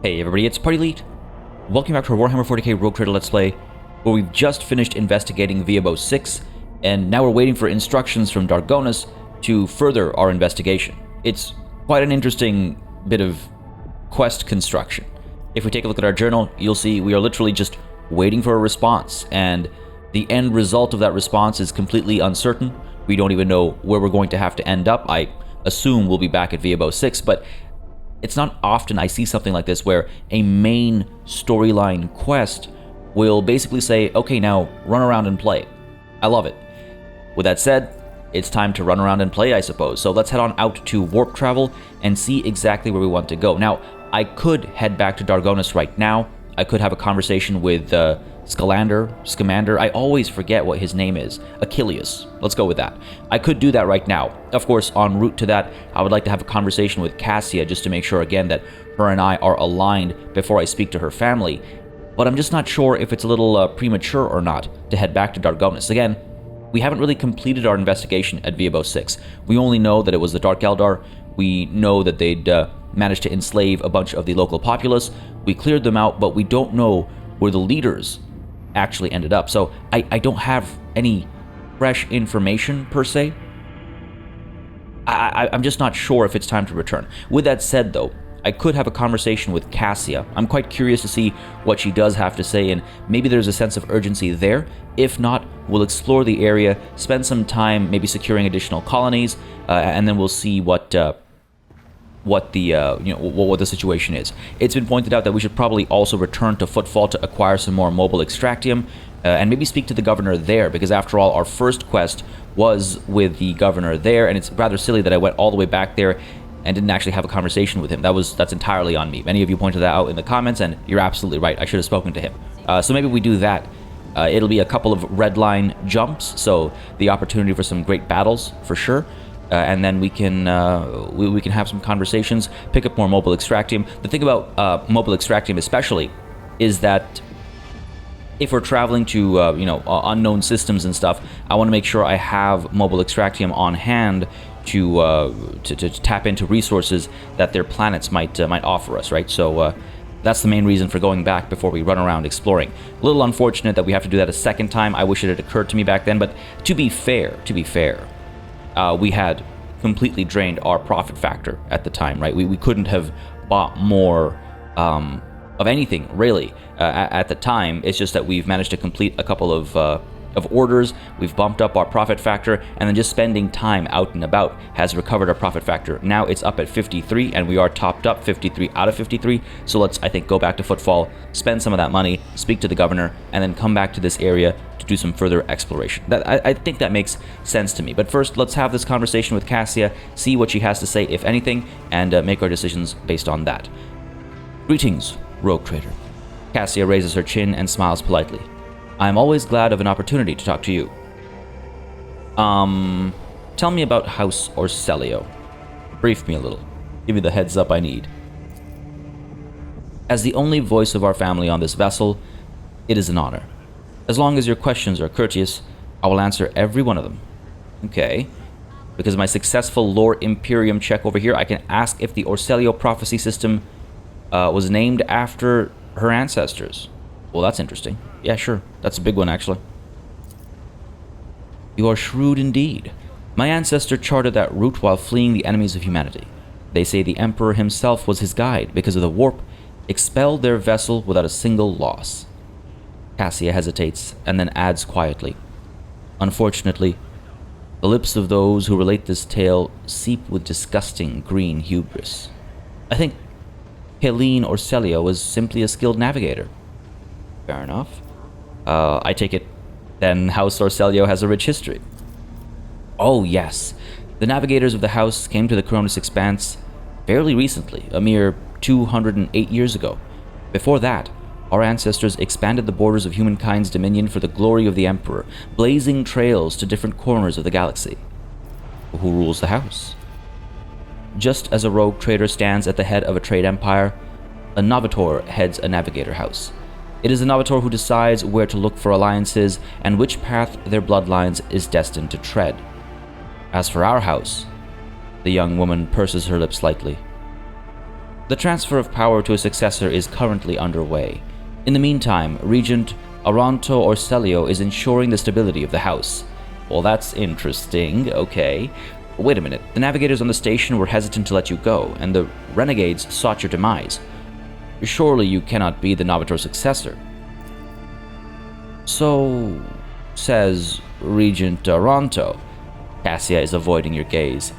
Hey everybody, it's Party Elite. Welcome back to our Warhammer 40K Rogue Trader Let's Play, where we've just finished investigating VABO 6, and now we're waiting for instructions from Dargonus to further our investigation. It's quite an interesting bit of quest construction. If we take a look at our journal, you'll see we are literally just waiting for a response, and the end result of that response is completely uncertain. We don't even know where we're going to have to end up. I assume we'll be back at VABO 6, but it's not often I see something like this where a main storyline quest will basically say, okay, now run around and play. I love it. With that said, it's time to run around and play, I suppose. So let's head on out to Warp Travel and see exactly where we want to go. Now, I could head back to Dargonus right now. I could have a conversation with Scamander. I always forget what his name is. Achilles. Let's go with that. I could do that right now. Of course, en route to that, I would like to have a conversation with Cassia just to make sure, again, that her and I are aligned before I speak to her family. But I'm just not sure if it's a little premature or not to head back to Dargonus. Again, we haven't really completed our investigation at VABO 6. We only know that it was the Dark Eldar. We know that they'd managed to enslave a bunch of the local populace. We cleared them out, but we don't know where the leaders actually ended up. So I don't have any fresh information per se. I'm just not sure if it's time to return. With that said, though, I could have a conversation with Cassia. I'm quite curious to see what she does have to say, and maybe there's a sense of urgency there. If not, we'll explore the area, spend some time maybe securing additional colonies, and then we'll see what the situation is. It's been pointed out that we should probably also return to Footfall to acquire some more mobile extractium, and maybe speak to the governor there, because after all, our first quest was with the governor there, and it's rather silly that I went all the way back there and didn't actually have a conversation with him. That's entirely on me. Many of you pointed that out in the comments, and you're absolutely right. I should have spoken to him. So maybe we do that. It'll be a couple of red line jumps, so the opportunity for some great battles for sure. And then we can have some conversations, pick up more mobile extractium. The thing about mobile extractium especially is that if we're traveling to unknown systems and stuff, I want to make sure I have mobile extractium on hand to tap into resources that their planets might offer us, right? So that's the main reason for going back before we run around exploring. A little unfortunate that we have to do that a second time. I wish it had occurred to me back then, but to be fair, we had completely drained our profit factor at the time, right? We couldn't have bought more of anything, really, at the time. It's just that we've managed to complete a couple of orders. We've bumped up our profit factor, and then just spending time out and about has recovered our profit factor. Now it's up at 53, and we are topped up 53 out of 53. So let's, I think, go back to Footfall, spend some of that money, speak to the governor, and then come back to this area to do some further exploration. I think that makes sense to me. But first, let's have this conversation with Cassia, see what she has to say, if anything, and make our decisions based on that. Greetings, Rogue Trader. Cassia raises her chin and smiles politely. I am always glad of an opportunity to talk to you. Tell me about House Orselio. Brief me a little. Give me the heads up I need. As the only voice of our family on this vessel, it is an honor. As long as your questions are courteous, I will answer every one of them. Okay. Because of my successful Lore Imperium check over here, I can ask if the Orselio prophecy system was named after her ancestors. Well, that's interesting. Yeah, sure. That's a big one, actually. You are shrewd indeed. My ancestor charted that route while fleeing the enemies of humanity. They say the Emperor himself was his guide because of the warp, expelled their vessel without a single loss. Cassia hesitates and then adds quietly. Unfortunately, the lips of those who relate this tale seep with disgusting green hubris. I think Helene Orselio was simply a skilled navigator. Fair enough. I take it then House Orselio has a rich history. Oh yes, the navigators of the house came to the Cronus Expanse fairly recently, a mere 208 years ago. Before that, our ancestors expanded the borders of humankind's dominion for the glory of the Emperor, blazing trails to different corners of the galaxy. Who rules the house? Just as a rogue trader stands at the head of a trade empire, a Novator heads a navigator house. It is the Novator who decides where to look for alliances and which path their bloodlines is destined to tread. As for our house, the young woman purses her lips slightly. The transfer of power to a successor is currently underway. In the meantime, Regent Aranto Orselio is ensuring the stability of the house. Well, that's interesting. Okay. Wait a minute. The navigators on the station were hesitant to let you go, and the renegades sought your demise. Surely you cannot be the Novator's successor. So, says Regent Aranto. Cassia is avoiding your gaze.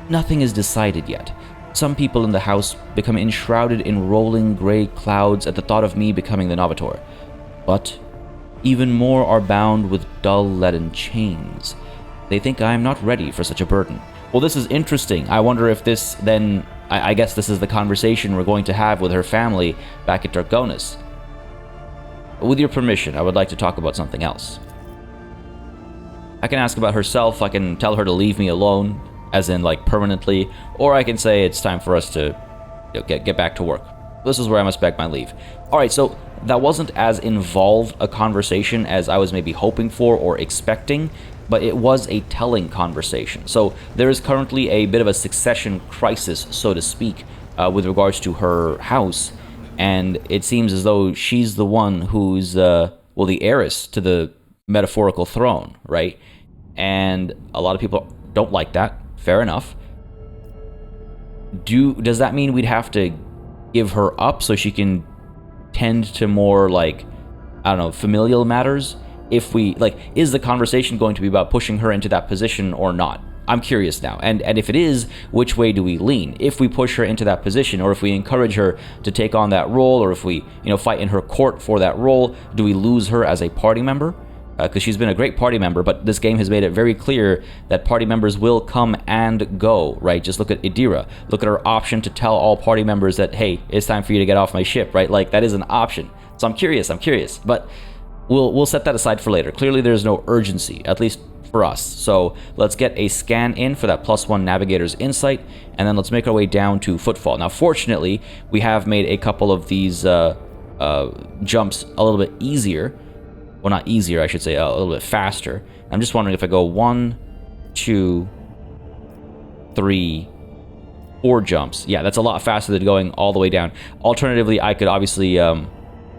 Nothing is decided yet. Some people in the house become enshrouded in rolling gray clouds at the thought of me becoming the Novator. But even more are bound with dull leaden chains. They think I am not ready for such a burden. Well, this is interesting. I wonder if this then... I guess this is the conversation we're going to have with her family back at Draconis. With your permission, I would like to talk about something else. I can ask about herself, I can tell her to leave me alone, as in, like, permanently, or I can say it's time for us to get back to work. This is where I must beg my leave. Alright, so that wasn't as involved a conversation as I was maybe hoping for or expecting, but it was a telling conversation. So there is currently a bit of a succession crisis, so to speak, with regards to her house, and it seems as though she's the one who's, well, the heiress to the metaphorical throne, right? And a lot of people don't like that. Fair enough. Does that mean we'd have to give her up so she can tend to more, like, I don't know, familial matters? If we, like, is the conversation going to be about pushing her into that position or not? I'm curious now. And if it is, which way do we lean? If we push her into that position, or if we encourage her to take on that role, or if we, fight in her court for that role, do we lose her as a party member? Because she's been a great party member, but this game has made it very clear that party members will come and go, right? Just look at Idira. Look at her option to tell all party members that, hey, it's time for you to get off my ship, right? Like, that is an option. So I'm curious, but we'll set that aside for later. Clearly, there's no urgency, at least for us. So let's get a scan in for that +1 Navigator's Insight, and then let's make our way down to Footfall. Now, fortunately, we have made a couple of these jumps a little bit easier. Well, not easier, I should say, a little bit faster. I'm just wondering if I go 1, 2, 3, 4 jumps. Yeah, that's a lot faster than going all the way down. Alternatively, I could obviously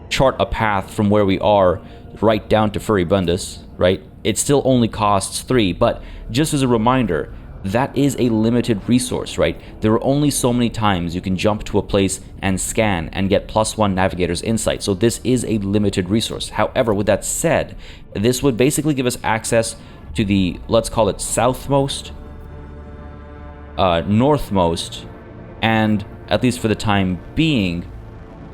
chart a path from where we are right down to Furibundus, right? It still only costs 3, but just as a reminder, that is a limited resource, right? There are only so many times you can jump to a place and scan and get +1 Navigator's Insight, so this is a limited resource. However, with that said, this would basically give us access to the, let's call it southmost, northmost, and, at least for the time being,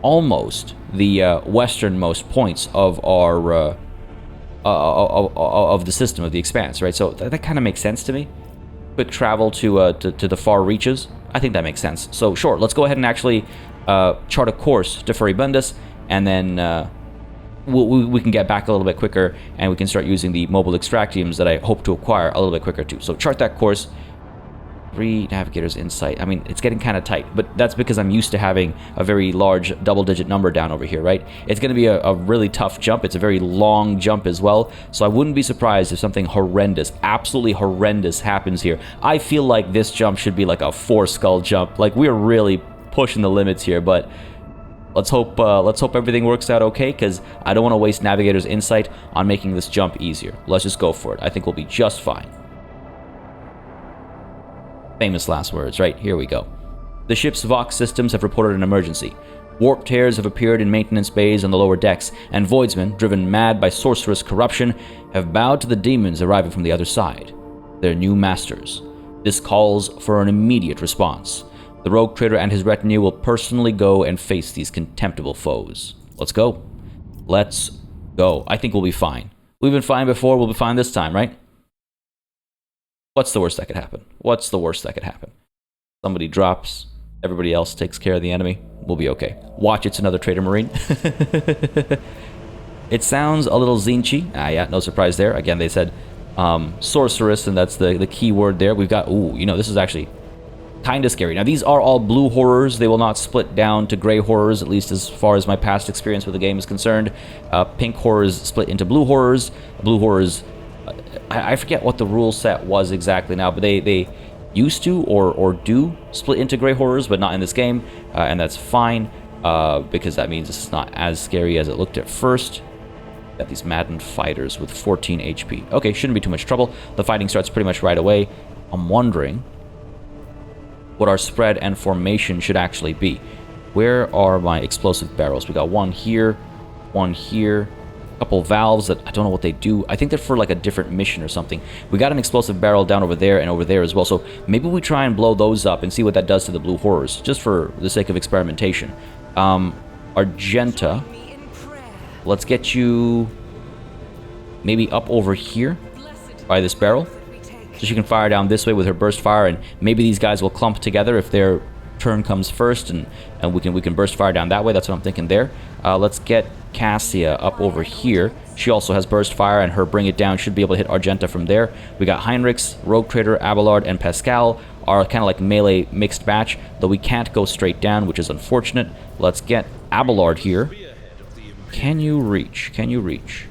almost the westernmost points of our of the system, of the expanse, right? So that kind of makes sense to me. Quick travel to the far reaches, I think that makes sense. So sure, let's go ahead and actually chart a course to Furibundus, and then we can get back a little bit quicker, and we can start using the mobile extractiums that I hope to acquire a little bit quicker too. So chart that course. 3 Navigator's Insight. I mean, it's getting kind of tight, but that's because I'm used to having a very large double-digit number down over here, right? It's going to be a really tough jump. It's a very long jump as well, so I wouldn't be surprised if something horrendous, absolutely horrendous happens here. I feel like this jump should be like a 4-skull jump. Like, we're really pushing the limits here, but let's hope everything works out okay, because I don't want to waste Navigator's Insight on making this jump easier. Let's just go for it. I think we'll be just fine. Famous last words, right? Here we go. The ship's Vox systems have reported an emergency. Warp tears have appeared in maintenance bays on the lower decks, and voidsmen, driven mad by sorcerous corruption, have bowed to the demons arriving from the other side. Their new masters. This calls for an immediate response. The rogue trader and his retinue will personally go and face these contemptible foes. Let's go. Let's go. I think we'll be fine. We've been fine before, we'll be fine this time, right? What's the worst that could happen? What's the worst that could happen? Somebody drops, everybody else takes care of the enemy. We'll be okay. Watch, it's another Trader Marine. It sounds a little Zinchi. Yeah, no surprise there. Again, they said sorceress, and that's the key word there. We've got, this is actually kind of scary. Now, these are all blue horrors. They will not split down to gray horrors, at least as far as my past experience with the game is concerned. Pink horrors split into blue horrors. Blue horrors... I forget what the rule set was exactly now, but they used to or do split into gray horrors, but not in this game, and that's fine, because that means this is not as scary as it looked at first. Got these maddened fighters with 14 HP. Okay, shouldn't be too much trouble. The fighting starts pretty much right away. I'm wondering what our spread and formation should actually be. Where are my explosive barrels? We got one here, a couple valves that I don't know what they do. I think they're for like a different mission or something. We got an explosive barrel down over there and over there as well, so maybe we try and blow those up and see what that does to the blue horrors, just for the sake of experimentation. Argenta, let's get you maybe up over here by this barrel, so she can fire down this way with her burst fire, and maybe these guys will clump together if their turn comes first, and we can burst fire down that way. That's what I'm thinking there. Let's get Cassia up over here. She also has burst fire, and her bring it down should be able to hit Argenta from there. We got Heinrichs, Rogue Trader, Abelard, and Pascal are kind of like melee mixed batch, though we can't go straight down, which is unfortunate. Let's get Abelard here. Can you reach? Can you reach?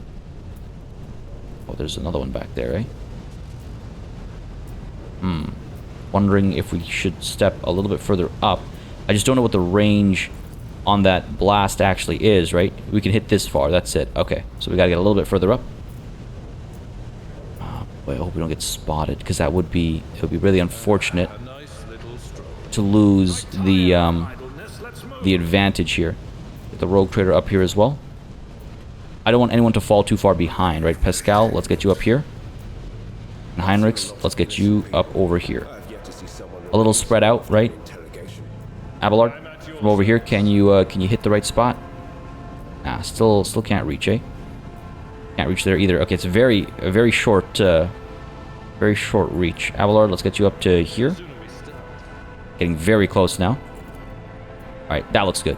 Oh, there's another one back there, eh? Wondering if we should step a little bit further up. I just don't know what the range on that blast actually is, right? We can hit this far, that's it. Okay, so we gotta get a little bit further up. Boy, I hope we don't get spotted, because it would be really unfortunate to lose the advantage here. Get the Rogue Trader up here as well. I don't want anyone to fall too far behind, right? Pascal, let's get you up here. And Heinrichs, let's get you up over here. A little spread out, right? Abelard, from over here, can you hit the right spot? Nah, still can't reach, eh? Can't reach there either. Okay, it's a very short reach. Abelard, let's get you up to here. Getting very close now. All right, that looks good.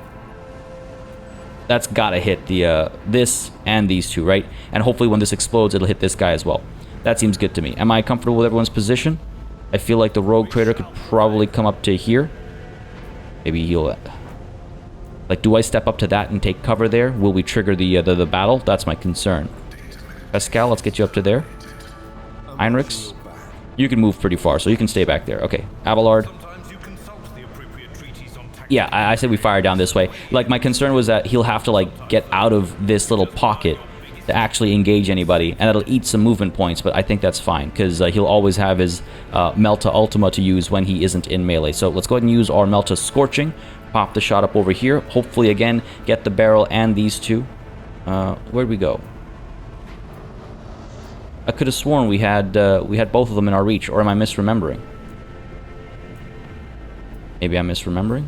That's gotta hit the this and these two, right? And hopefully when this explodes, it'll hit this guy as well. That seems good to me. Am I comfortable with everyone's position? I feel like the Rogue Trader could probably come up to here. Maybe he'll... Like, do I step up to that and take cover there? Will we trigger the battle? That's my concern. Pascal, let's get you up to there. Heinrichs, you can move pretty far, so you can stay back there. Okay, Abelard. Yeah, I said we fire down this way. Like, my concern was that he'll have to, like, get out of this little pocket to actually engage anybody, and it'll eat some movement points, but I think that's fine, because he'll always have his Melta Ultima to use when he isn't in melee. So let's go ahead and use our Melta Scorching, pop the shot up over here, hopefully, again, get the barrel and these two. Where'd we go? I could have sworn we had both of them in our reach, or am I misremembering? Maybe I'm misremembering?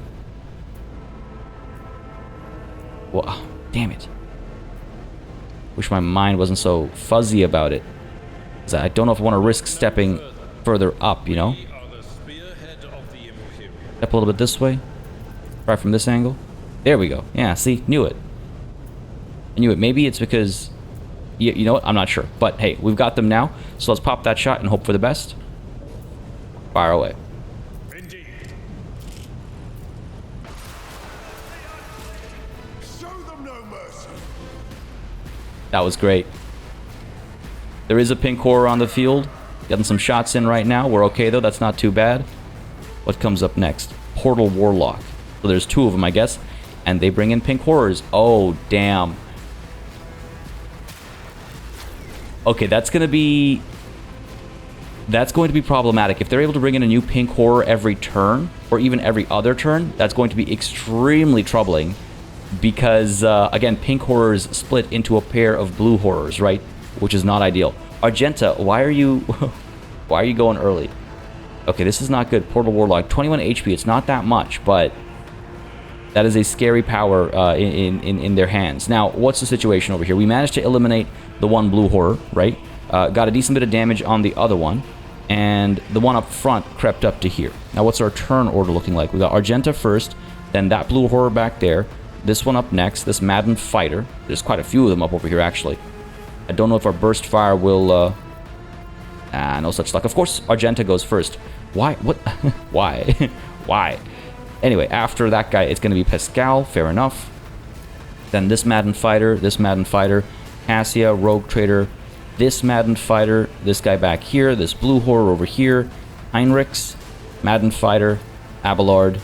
Well, damn it. Wish my mind wasn't so fuzzy about it. 'Cause I don't know if I want to risk stepping further up, you know? Step a little bit this way. Try from this angle. There we go. Yeah, see? Knew it. I knew it. Maybe it's because... You know what? I'm not sure. But hey, we've got them now. So let's pop that shot and hope for the best. Fire away. That was great. There is a pink horror on the field. Getting some shots in right now. We're okay, though. That's not too bad. What comes up next? Portal Warlock. So there's two of them, I guess. And they bring in pink horrors. Oh, damn. Okay, that's going to be problematic. If they're able to bring in a new pink horror every turn, or even every other turn, that's going to be extremely troubling. Because, again, pink horrors split into a pair of blue horrors, right? Which is not ideal. Argenta, why are you going early? Okay, this is not good. Portal Warlock, 21 HP. It's not that much, but that is a scary power in their hands. Now, what's the situation over here? We managed to eliminate the one blue horror, right? Got a decent bit of damage on the other one, and the one up front crept up to here. Now, what's our turn order looking like? We got Argenta first, then that blue horror back there. This one up next, this maddened fighter. There's quite a few of them up over here, actually. I don't know if our burst fire will... no such luck. Of course, Argenta goes first. Why? What? Why? Why? Anyway, after that guy, it's going to be Pascal. Fair enough. Then this maddened fighter, Cassia, Rogue Trader, this maddened fighter, this guy back here, this blue horror over here, Heinrichs, Madden Fighter, Abelard,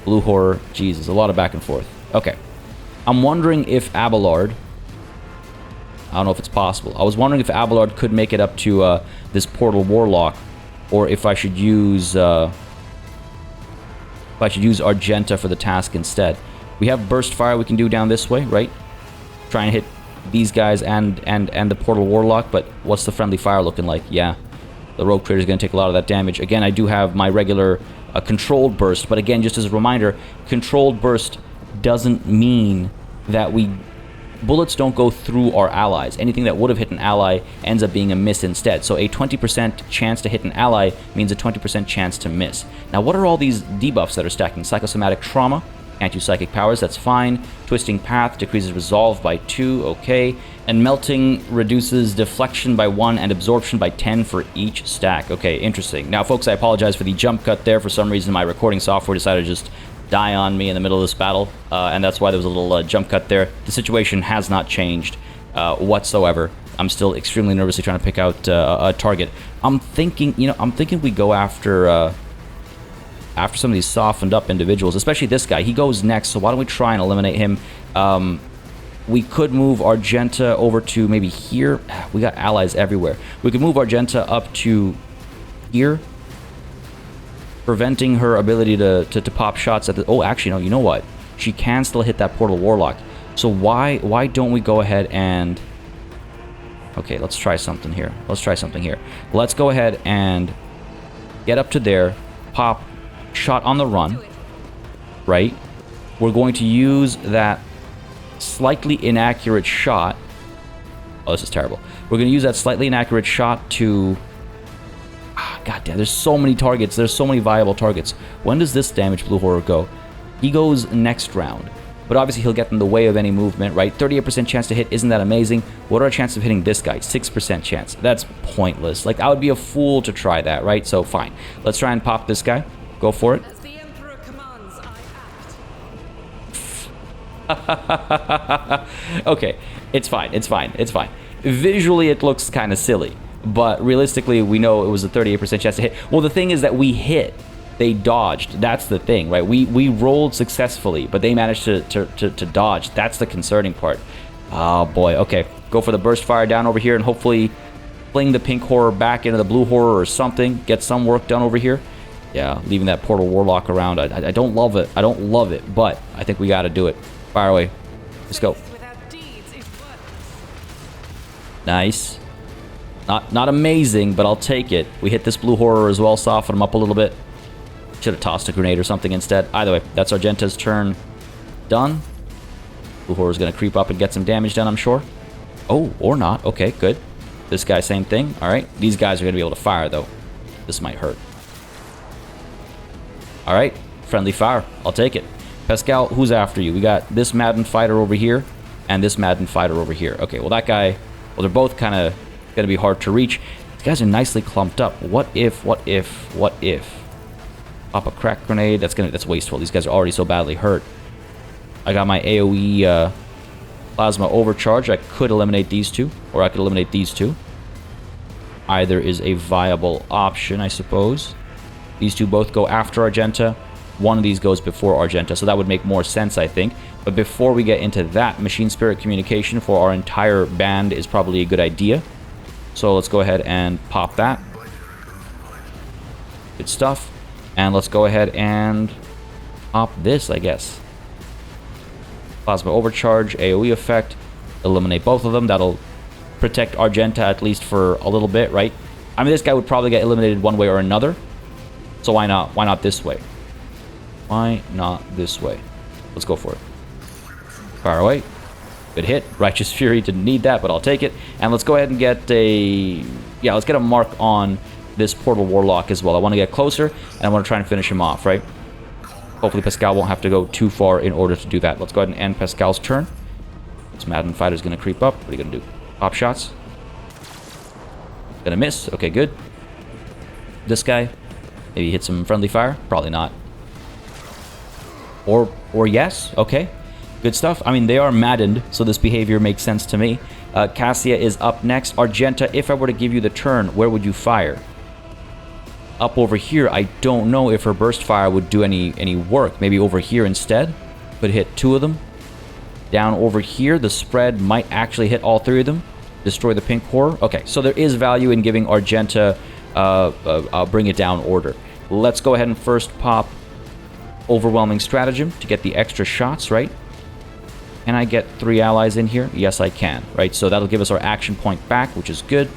Blue Horror. Jesus, a lot of back and forth. Okay. I'm wondering if Abelard... I don't know if it's possible. I was wondering if Abelard could make it up to this Portal Warlock, or if I should use Argenta for the task instead. We have Burst Fire we can do down this way, right? Try and hit these guys and the Portal Warlock, but what's the friendly fire looking like? Yeah, the Rogue Trader is going to take a lot of that damage. Again, I do have my regular Controlled Burst, but again, just as a reminder, Controlled Burst doesn't mean that bullets don't go through our allies. Anything that would have hit an ally ends up being a miss instead. So a 20% chance to hit an ally means a 20% chance to miss. Now, what are all these debuffs that are stacking? Psychosomatic Trauma, Anti-Psychic Powers, that's fine. Twisting Path decreases Resolve by 2, okay. And Melting reduces Deflection by 1 and Absorption by 10 for each stack. Okay, interesting. Now, folks, I apologize for the jump cut there. For some reason, my recording software decided to just die on me in the middle of this battle, and that's why there was a little jump cut there. The situation has not changed whatsoever. I'm still extremely nervously trying to pick out a target. I'm thinking we go after some of these softened up individuals, especially this guy. He goes next, so why don't we try and eliminate him? We could move Argenta over to maybe here. We got allies everywhere. We could move Argenta up to here, preventing her ability to pop shots at the... Oh, actually, no, you know what? She can still hit that Portal Warlock. So why don't we go ahead and... Okay, let's try something here. Let's go ahead and get up to there, pop shot on the run, right? We're going to use that slightly inaccurate shot. Oh, this is terrible. We're going to use that slightly inaccurate shot to... God damn, there's so many targets. There's so many viable targets. When does this damage Blue Horror go? He goes next round. But obviously he'll get in the way of any movement, right? 38% chance to hit. Isn't that amazing? What are our chances of hitting this guy? 6% chance. That's pointless. Like, I would be a fool to try that, right? So, fine. Let's try and pop this guy. Go for it. As the Emperor commands, I act. Okay. It's fine. Visually, it looks kind of silly. But realistically, we know it was a 38% chance to hit. Well, the thing is that we hit. They dodged. That's the thing, right? We rolled successfully, but they managed to dodge. That's the concerning part. Oh, boy. Okay. Go for the burst fire down over here and hopefully fling the pink horror back into the blue horror or something. Get some work done over here. Yeah, leaving that Portal Warlock around. I don't love it. But I think we got to do it. Fire away. Let's go. Nice. Not amazing, but I'll take it. We hit this blue horror as well, soften him up a little bit. Should have tossed a grenade or something instead. Either way, that's Argenta's turn done. Blue horror's going to creep up and get some damage done, I'm sure. Oh, or not. Okay, good. This guy, same thing. All right. These guys are going to be able to fire, though. This might hurt. All right. Friendly fire. I'll take it. Pascal, who's after you? We got this Madden Fighter over here and this Madden Fighter over here. Okay, well, that guy... Well, they're both kind of going to be hard to reach. These guys are nicely clumped up. What if? Pop a crack grenade. That's wasteful. These guys are already so badly hurt. I got my AoE plasma overcharge. I could eliminate these two, or I could eliminate these two. Either is a viable option, I suppose. These two both go after Argenta. One of these goes before Argenta, so that would make more sense, I think. But before we get into that, Machine Spirit Communication for our entire band is probably a good idea. So let's go ahead and pop that. Good stuff. And let's go ahead and pop this, I guess. Plasma Overcharge, AoE effect. Eliminate both of them. That'll protect Argenta at least for a little bit, right? I mean, this guy would probably get eliminated one way or another. So why not? Why not this way? Why not this way? Let's go for it. Fire away. Good hit. Righteous Fury, didn't need that, but I'll take it. And let's go ahead and get a... Yeah, let's get a mark on this Portal Warlock as well. I want to get closer, and I want to try and finish him off, right? Hopefully Pascal won't have to go too far in order to do that. Let's go ahead and end Pascal's turn. This Madden Fighter's going to creep up. What are you going to do? Pop shots. Gonna miss. Okay, good. This guy. Maybe hit some friendly fire. Probably not. Or yes. Okay. Good stuff. I mean, they are maddened, so this behavior makes sense to me. Cassia is up next. Argenta, if I were to give you the turn, where would you fire? Up over here, I don't know if her burst fire would do any work. Maybe over here instead. Could hit 2 of them. Down over here, the spread might actually hit all 3 of them. Destroy the pink core. Okay, so there is value in giving Argenta bring it down order. Let's go ahead and first pop overwhelming stratagem to get the extra shots, right? Can I get 3 allies in here? Yes, I can, right? So that'll give us our action point back, which is good.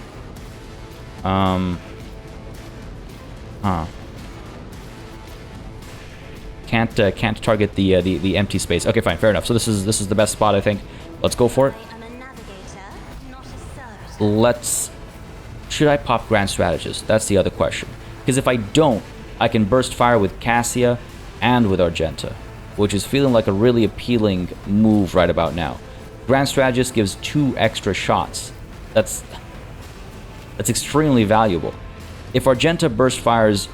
Can't target the empty space. Okay, fine, fair enough. So this is the best spot, I think. Let's go for it. Let's... Should I pop Grand Strategist? That's the other question. Because if I don't, I can burst fire with Cassia and with Argenta, which is feeling like a really appealing move right about now. Grand Strategist gives 2 extra shots. That's extremely valuable. If Argenta burst fires...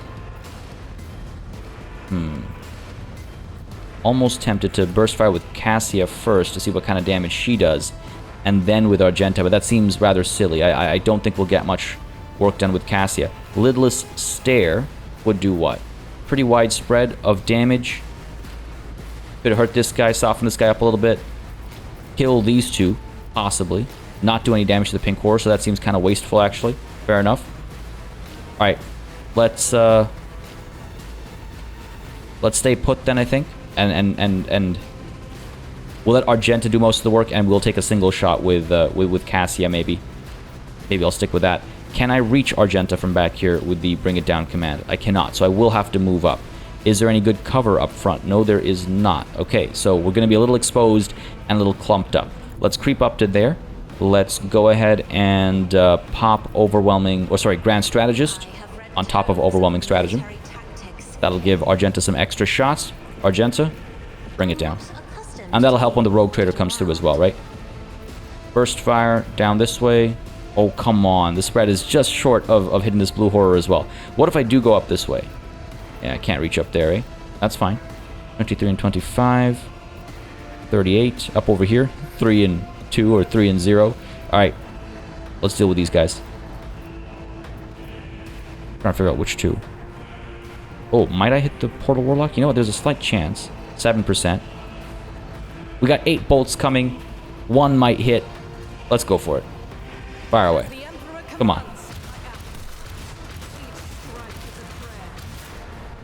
Almost tempted to burst fire with Cassia first to see what kind of damage she does, and then with Argenta, but that seems rather silly. I don't think we'll get much work done with Cassia. Lidless Stare would do what? Pretty wide spread of damage. Could hurt this guy, soften this guy up a little bit. Kill these 2, possibly. Not do any damage to the pink core, so that seems kind of wasteful, actually. Fair enough. Alright, let's stay put then, I think. And we'll let Argenta do most of the work, and we'll take a single shot with Cassia, maybe. Maybe I'll stick with that. Can I reach Argenta from back here with the Bring It Down command? I cannot, so I will have to move up. Is there any good cover up front? No, there is not. Okay, so we're going to be a little exposed and a little clumped up. Let's creep up to there. Let's go ahead and pop Grand Strategist on top of Overwhelming Stratagem. That'll give Argenta some extra shots. Argenta, bring it down. And that'll help when the Rogue Trader comes through as well, right? Burst fire down this way. Oh, come on. The spread is just short of hitting this blue horror as well. What if I do go up this way? Yeah, I can't reach up there, eh? That's fine. 23 and 25. 38. Up over here. 3 and 2 or 3 and 0. Alright. Let's deal with these guys. Trying to figure out which 2. Oh, might I hit the Portal Warlock? You know what? There's a slight chance. 7%. We got 8 bolts coming. 1 might hit. Let's go for it. Fire away. Come on.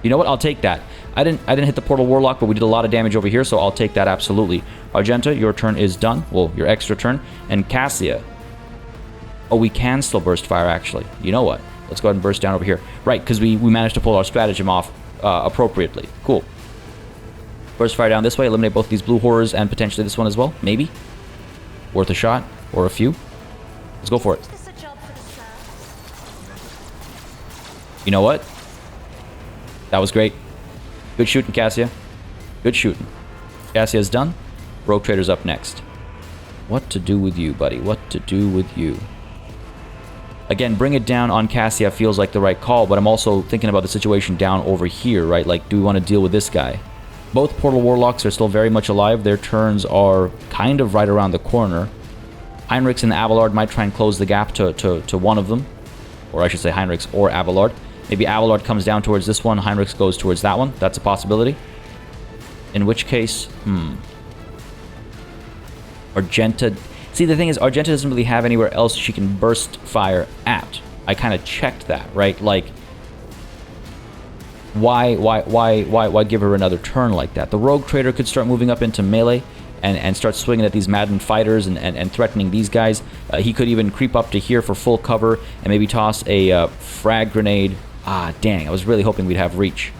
You know what? I'll take that. I didn't hit the Portal Warlock, but we did a lot of damage over here, so I'll take that absolutely. Argenta, your turn is done. Well, your extra turn. And Cassia. Oh, we can still burst fire, actually. You know what? Let's go ahead and burst down over here. Right, because we managed to pull our stratagem off appropriately. Cool. Burst fire down this way. Eliminate both these blue horrors and potentially this one as well. Maybe. Worth a shot. Or a few. Let's go for it. You know what? That was great. Good shooting, Cassia. Good shooting. Cassia's done. Rogue Trader's up next. What to do with you, buddy? What to do with you? Again, bring it down on Cassia feels like the right call, but I'm also thinking about the situation down over here, right? Like, do we want to deal with this guy? Both Portal Warlocks are still very much alive. Their turns are kind of right around the corner. Heinrichs and Abelard might try and close the gap to one of them. Or I should say Heinrichs or Abelard. Maybe Abelard comes down towards this one, Heinrichs goes towards that one. That's a possibility. In which case, Argenta... See, the thing is, Argenta doesn't really have anywhere else she can burst fire at. I kind of checked that, right? Like, why give her another turn like that? The Rogue Trader could start moving up into melee and start swinging at these maddened fighters and threatening these guys. He could even creep up to here for full cover and maybe toss a frag grenade. Ah, dang, I was really hoping we'd have reach.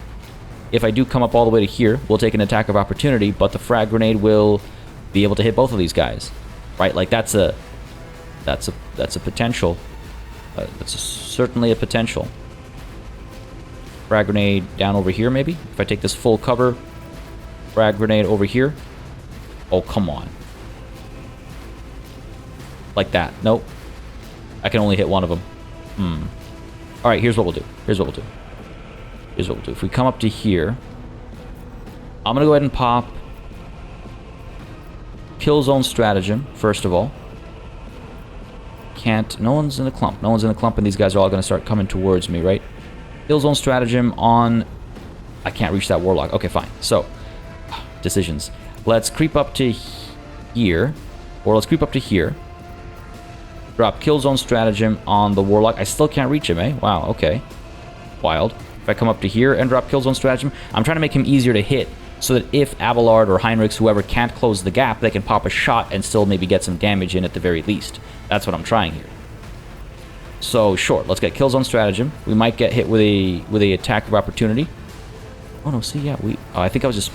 If I do come up all the way to here, we'll take an attack of opportunity, but the frag grenade will be able to hit both of these guys. Right, like that's a potential. That's certainly a potential. Frag grenade down over here, maybe. If I take this full cover, frag grenade over here. Oh, come on. Like that. Nope. I can only hit one of them. All right, here's what we'll do. Here's what we'll do. Here's what we'll do. If we come up to here, I'm gonna go ahead and pop Kill Zone Stratagem, first of all. No one's in a clump. No one's in a clump, and these guys are all going to start coming towards me, right? Kill zone stratagem on... I can't reach that warlock. Okay, fine. So, decisions. Let's creep up to here. Or let's creep up to here. Drop kill zone stratagem on the warlock. I still can't reach him, eh? Wow, okay. Wild. If I come up to here and drop kill zone stratagem, I'm trying to make him easier to hit so that if Abelard or Heinrichs, whoever, can't close the gap, they can pop a shot and still maybe get some damage in at the very least. That's what I'm trying here. So, sure, let's get kill zone stratagem. We might get hit with a attack of opportunity. Oh, no, see, yeah, I think I was just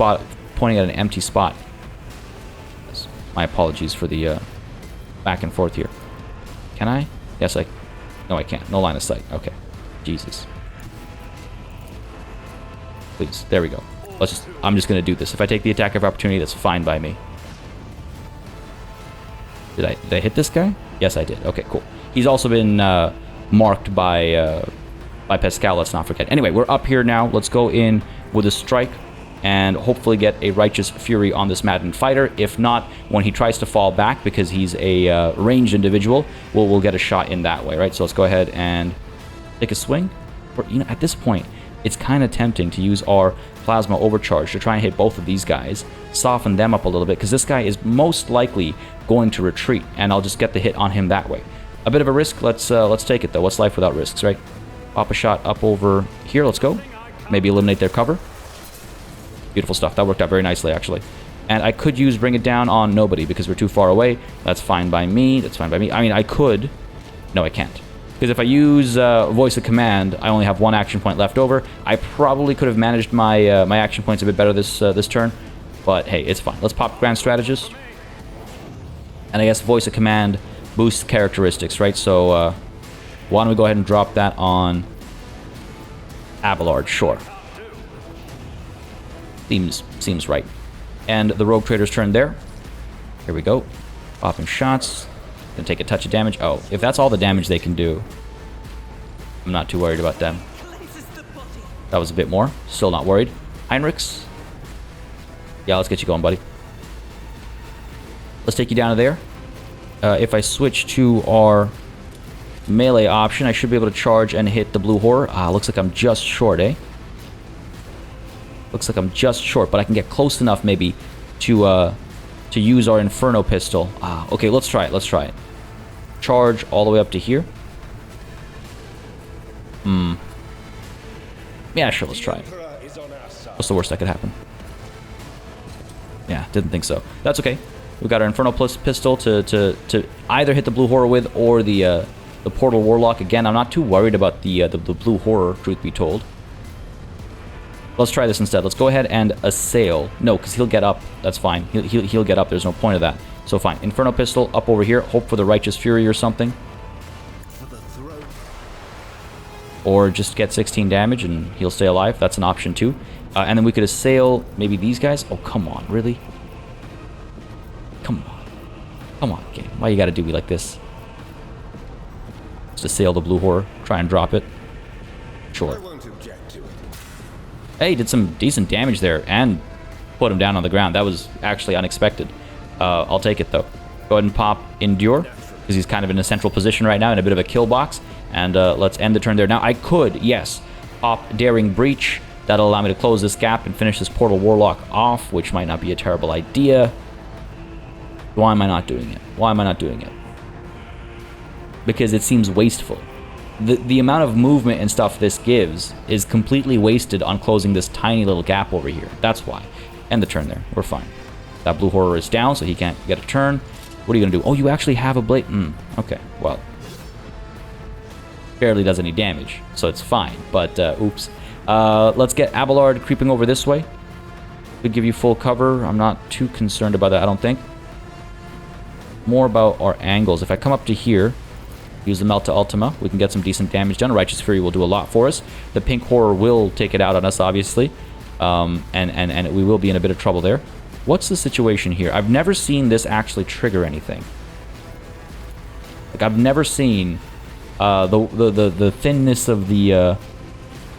pointing at an empty spot. My apologies for the back and forth here. Can I? Yes, no, I can't. No line of sight. Okay. Jesus. Please. There we go. I'm just going to do this. If I take the attack of opportunity, that's fine by me. Did I hit this guy? Yes, I did. Okay, cool. He's also been marked by Pascal, let's not forget. Anyway, we're up here now. Let's go in with a strike and hopefully get a Righteous Fury on this Maddened Fighter. If not, when he tries to fall back, because he's a ranged individual, we'll get a shot in that way, right? So let's go ahead and take a swing. Or, you know, at this point, it's kind of tempting to use our Plasma Overcharge to try and hit both of these guys, soften them up a little bit, because this guy is most likely going to retreat, and I'll just get the hit on him that way. A bit of a risk. Let's take it, though. What's life without risks, right? Pop a shot up over here. Let's go. Maybe eliminate their cover. Beautiful stuff. That worked out very nicely, actually. And I could use Bring It Down on nobody because we're too far away. That's fine by me. That's fine by me. I mean, I could. No, I can't. Because if I use Voice of Command, I only have one action point left over. I probably could have managed my my action points a bit better this turn. But hey, it's fine. Let's pop Grand Strategist. And I guess Voice of Command boosts characteristics, right? So why don't we go ahead and drop that on Abelard? Sure. Seems right. And the Rogue Trader's turn there. Here we go. Popping shots. Gonna take a touch of damage. Oh, if that's all the damage they can do, I'm not too worried about them. That was a bit more. Still not worried. Heinrichs. Yeah, let's get you going, buddy. Let's take you down to there. If I switch to our melee option, I should be able to charge and hit the Blue Horror. Looks like I'm just short, eh? Looks like I'm just short, but I can get close enough maybe to use our Inferno Pistol. Okay, let's try it. Let's try it. Charge all the way up to here. Yeah, sure, let's try it. What's the worst that could happen? Yeah, didn't think so. That's okay. We've got our Inferno Pistol to either hit the Blue Horror with or the Portal Warlock. Again, I'm not too worried about the Blue Horror, truth be told. Let's try this instead. Let's go ahead and assail. No, because he'll get up. That's fine. He'll get up. There's no point of that. So fine. Inferno Pistol up over here. Hope for the Righteous Fury or something. Or just get 16 damage and he'll stay alive. That's an option too. And then we could assail maybe these guys. Oh, come on. Really? Come on. Come on, game. Why you gotta do me like this? Just assail the Blue Horror. Try and drop it. Sure. Hey, did some decent damage there and put him down on the ground. That was actually unexpected. I'll take it, though. Go ahead and pop Endure, because he's kind of in a central position right now, in a bit of a kill box. And let's end the turn there. Now, I could, yes, pop Daring Breach. That'll allow me to close this gap and finish this Portal Warlock off, which might not be a terrible idea. Why am I not doing it? Why am I not doing it? Because it seems wasteful. The amount of movement and stuff this gives is completely wasted on closing this tiny little gap over here. That's why. End the turn there. We're fine. That Blue Horror is down, so he can't get a turn. What are you going to do? Oh, you actually have a blade? Okay, well. Barely does any damage, so it's fine. But, oops. Let's get Abelard creeping over this way. Could give you full cover. I'm not too concerned about that, I don't think. More about our angles. If I come up to here, use the Melta Ultima, we can get some decent damage done. Righteous Fury will do a lot for us. The Pink Horror will take it out on us, obviously. And we will be in a bit of trouble there. What's the situation here? I've never seen this actually trigger anything. Like, I've never seen the thinness of the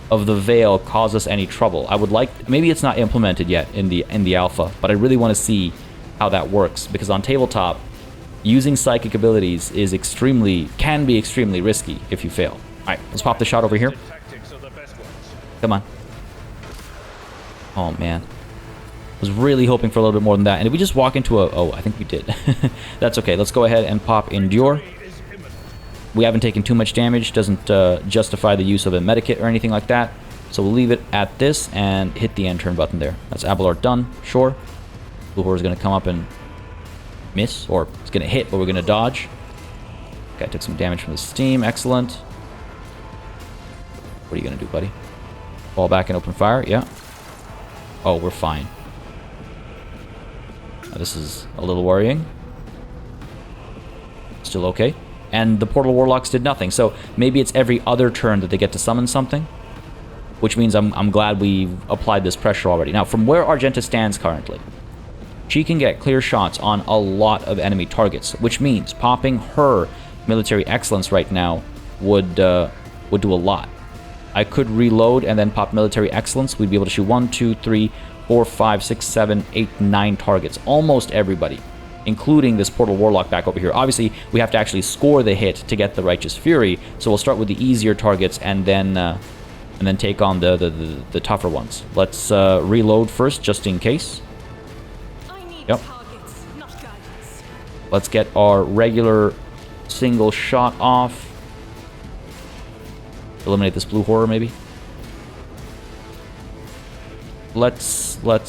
veil cause us any trouble. I would like... Maybe it's not implemented yet in the alpha, but I really want to see how that works. Because on tabletop, using psychic abilities can be extremely risky if you fail. Alright, let's pop the shot over here. Come on. Oh, man. Was really hoping for a little bit more than that. And did we just walk into a... Oh, I think we did. That's okay. Let's go ahead and pop Endure. We haven't taken too much damage. Doesn't justify the use of a medikit or anything like that. So we'll leave it at this and hit the end turn button there. That's Abelard done. Sure. Blue Horror is going to come up and miss. Or it's going to hit, but we're going to dodge. Okay, took some damage from the steam. Excellent. What are you going to do, buddy? Fall back and open fire. Yeah. Oh, we're fine. This is a little worrying. Still okay. And the Portal Warlocks did nothing. So maybe it's every other turn that they get to summon something. Which means I'm glad we've applied this pressure already. Now, from where Argenta stands currently, she can get clear shots on a lot of enemy targets. Which means popping her military excellence right now would do a lot. I could reload and then pop military excellence. We'd be able to shoot 1, 2, 3, 4, 5, 6, 7, 8, 9 targets. Almost everybody, including this Portal Warlock back over here. Obviously, we have to actually score the hit to get the Righteous Fury. So we'll start with the easier targets and then take on the tougher ones. Let's reload first, just in case. Yep. Let's get our regular single shot off. Eliminate this blue horror, maybe. Let's hit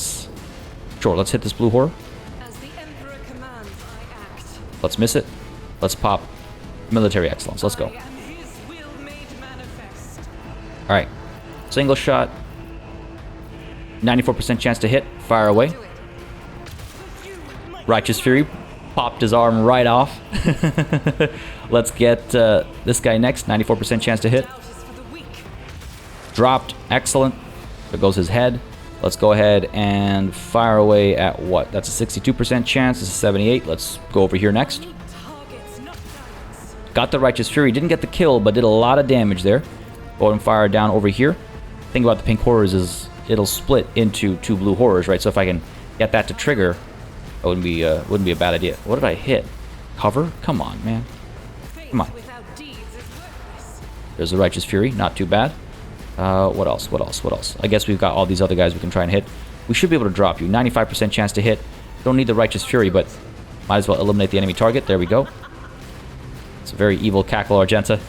this blue horror. As the Emperor commands, I act. Let's miss it. Let's pop military excellence. Let's go. I am his will made manifest. All right, single shot. 94% chance to hit. Fire away. Righteous Fury popped his arm right off. Let's get this guy next. 94% chance to hit. Dropped. Excellent. There goes his head. Let's go ahead and fire away at what? That's a 62% chance. This is 78. Let's go over here next. Got the Righteous Fury. Didn't get the kill, but did a lot of damage there. Go ahead and fire down over here. The thing about the pink horrors is it'll split into 2 blue horrors, right? So if I can get that to trigger, it wouldn't be a bad idea. What did I hit? Cover? Come on, man. Come on. There's the Righteous Fury. Not too bad. What else? What else? What else? I guess we've got all these other guys we can try and hit. We should be able to drop you. 95% chance to hit. Don't need the Righteous Fury, but might as well eliminate the enemy target. There we go. It's a very evil cackle, Argenta.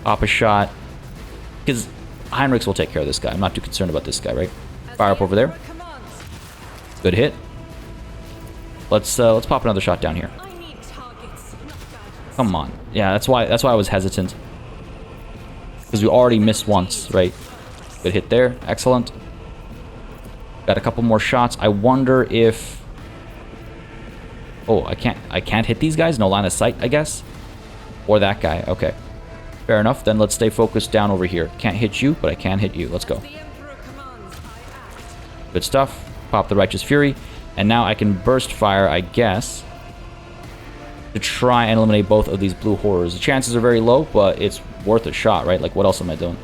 Pop a shot. Because Heinrichs will take care of this guy. I'm not too concerned about this guy, right? Fire up over there. Good hit. Let's pop another shot down here. Come on. Yeah, that's why I was hesitant. Because we already missed once, right? Good hit there. Excellent. Got a couple more shots. I wonder if... Oh, I can't hit these guys? No line of sight, I guess? Or that guy. Okay. Fair enough. Then let's stay focused down over here. Can't hit you, but I can hit you. Let's go. Good stuff. Pop the Righteous Fury. And now I can burst fire, I guess, to try and eliminate both of these blue horrors. The chances are very low, but it's worth a shot, right? Like, what else am I doing?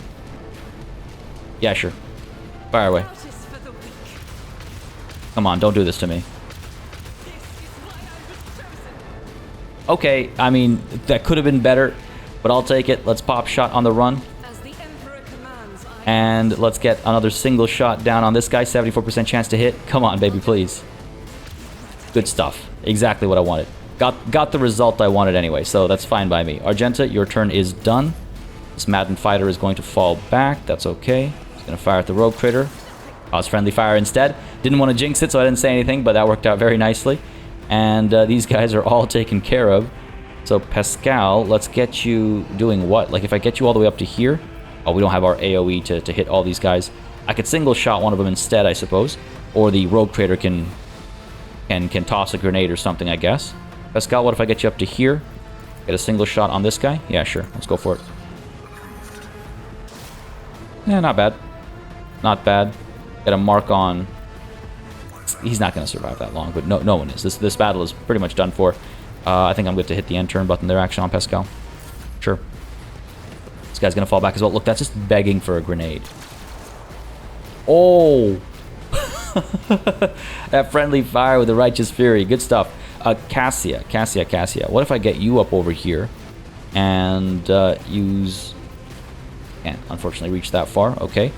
Yeah, sure. Fire away. Come on, don't do this to me. Okay, I mean, that could have been better, but I'll take it. Let's pop shot on the run. And let's get another single shot down on this guy. 74% chance to hit. Come on, baby, please. Good stuff. Exactly what I wanted. Got the result I wanted anyway, so that's fine by me. Argenta, your turn is done. This Madden Fighter is going to fall back. That's okay. He's going to fire at the Rogue Trader. I was friendly fire instead. Didn't want to jinx it, so I didn't say anything, but that worked out very nicely. And these guys are all taken care of. So Pascal, let's get you doing what? Like, if I get you all the way up to here... Oh, we don't have our AoE to hit all these guys. I could single shot one of them instead, I suppose. Or the Rogue Trader can toss a grenade or something, I guess. Pascal, what if I get you up to here? Get a single shot on this guy? Yeah, sure. Let's go for it. Yeah, not bad. Not bad. Get a mark on... He's not going to survive that long, but no one is. This battle is pretty much done for. I think I'm going to hit the end turn button there, actually, on Pascal. Sure. This guy's going to fall back as well. Look, that's just begging for a grenade. Oh! That friendly fire with the Righteous Fury. Good stuff. Cassia. What if I get you up over here and use Can't, unfortunately, reach that far. Okay.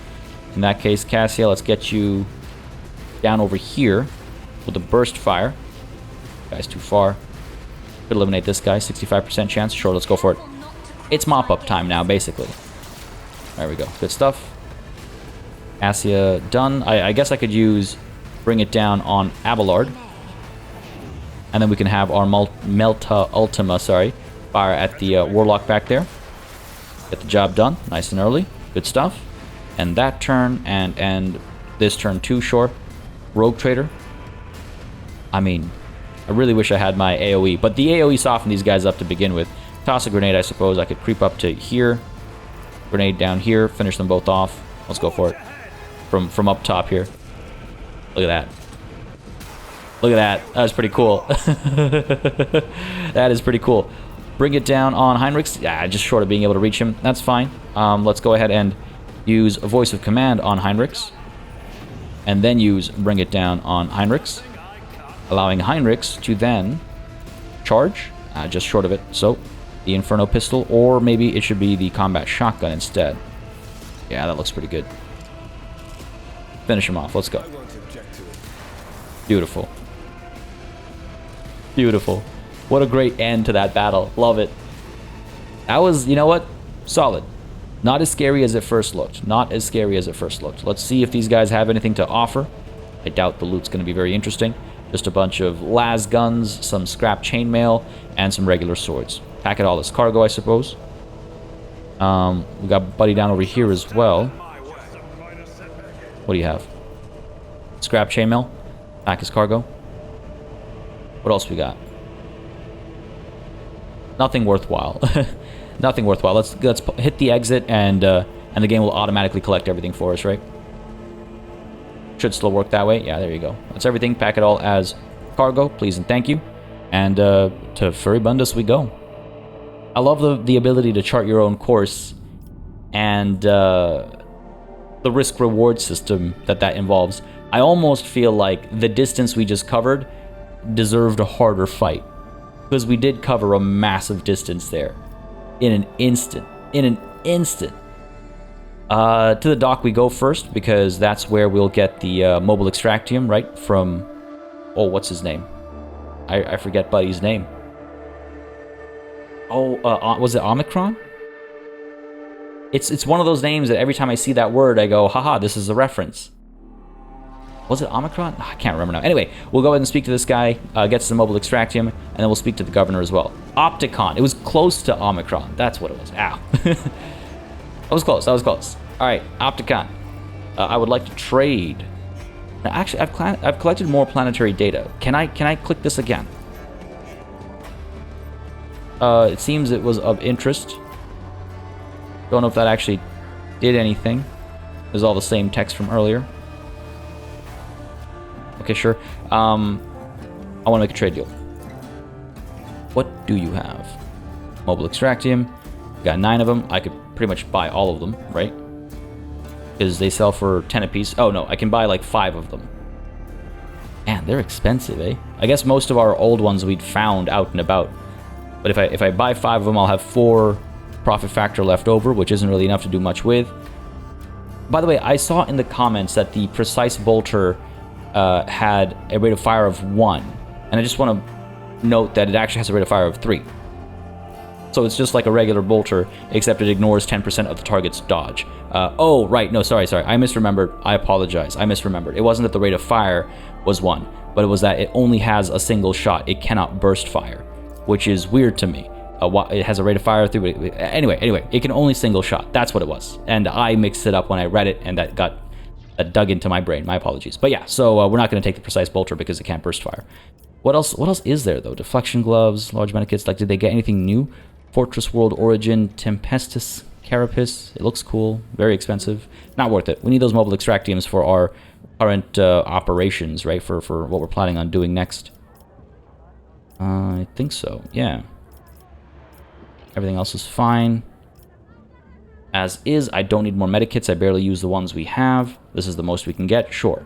In that case, Cassia, let's get you down over here with a burst fire. Guy's too far. Could eliminate this guy. 65% chance. Sure, let's go for it. It's mop-up time now, basically. There we go. Good stuff. Cassia done. I guess I could use Bring It Down on Abelard. And then we can have our Melta Ultima, fire at the Warlock back there. Get the job done. Nice and early. Good stuff. And that turn, and this turn too, sure. Rogue Trader. I mean, I really wish I had my AoE, but the AoE softened these guys up to begin with. Toss a grenade, I suppose. I could creep up to here. Grenade down here. Finish them both off. Let's go for it. From up top here. Look at that. Look at that. That was pretty cool. That is pretty cool. Bring it down on Heinrichs. Yeah, just short of being able to reach him. That's fine. Let's go ahead and use a voice of command on Heinrichs. And then use Bring It Down on Heinrichs. Allowing Heinrichs to then charge. Just short of it. So, the Inferno Pistol. Or maybe it should be the Combat Shotgun instead. Yeah, that looks pretty good. Finish him off. Let's go. Beautiful. Beautiful. What a great end to that battle. Love it. That was, you know what? Solid. Not as scary as it first looked. Not as scary as it first looked. Let's see if these guys have anything to offer. I doubt the loot's going to be very interesting. Just a bunch of las guns, some scrap chainmail, and some regular swords. Pack it all as cargo, I suppose. We got Buddy down over here as well. What do you have? Scrap chainmail. Pack as cargo. What else we got? Nothing worthwhile. Nothing worthwhile. Let's hit the exit, and the game will automatically collect everything for us, right? Should still work that way. Yeah, there you go. That's everything. Pack it all as cargo, please and thank you. And to Furibundus we go. I love the ability to chart your own course, and the risk-reward system that involves. I almost feel like the distance we just covered deserved a harder fight, because we did cover a massive distance there in an instant. To the dock we go first, because that's where we'll get the mobile extractium, right? From, oh, what's his name? I forget Buddy's name. Oh, was it Omicron? It's one of those names that every time I see that word, I go, haha, this is a reference. Was it Omicron? I can't remember now. Anyway, we'll go ahead and speak to this guy, get some mobile extractium, and then we'll speak to the governor as well. Opticon. It was close to Omicron. That's what it was. Ow. That was close. All right, Opticon. I would like to trade. Now, actually, I've collected more planetary data. Can I click this again? It seems it was of interest. Don't know if that actually did anything. It was all the same text from earlier. Okay, sure. I want to make a trade deal. What do you have? Mobile extractium. Got 9 of them. I could pretty much buy all of them, right? Because they sell for 10 apiece. Oh, no. I can buy like 5 of them. Man, they're expensive, eh? I guess most of our old ones we'd found out and about. But if I buy 5 of them, I'll have 4 profit factor left over, which isn't really enough to do much with. By the way, I saw in the comments that the Precise Bolter had a rate of fire of 1. And I just want to note that it actually has a rate of fire of 3. So it's just like a regular bolter, except it ignores 10% of the target's dodge. Oh, right. No, sorry. I misremembered. I apologize. I misremembered. It wasn't that the rate of fire was 1, but it was that it only has a single shot. It cannot burst fire, which is weird to me. It has a rate of fire of 3, but anyway, it can only single shot. That's what it was. And I mixed it up when I read it, and that dug into my brain. My apologies. But yeah, so we're not going to take the Precise Bolter because it can't burst fire. What else is there, though? Deflection gloves, large medikits. Like, did they get anything new? Fortress World Origin, Tempestus Carapace. It looks cool. Very expensive. Not worth it. We need those mobile extractiums for our current operations, right? For what we're planning on doing next. I think so, yeah. Everything else is fine. As is, I don't need more medikits. I barely use the ones we have. This is the most we can get. Sure.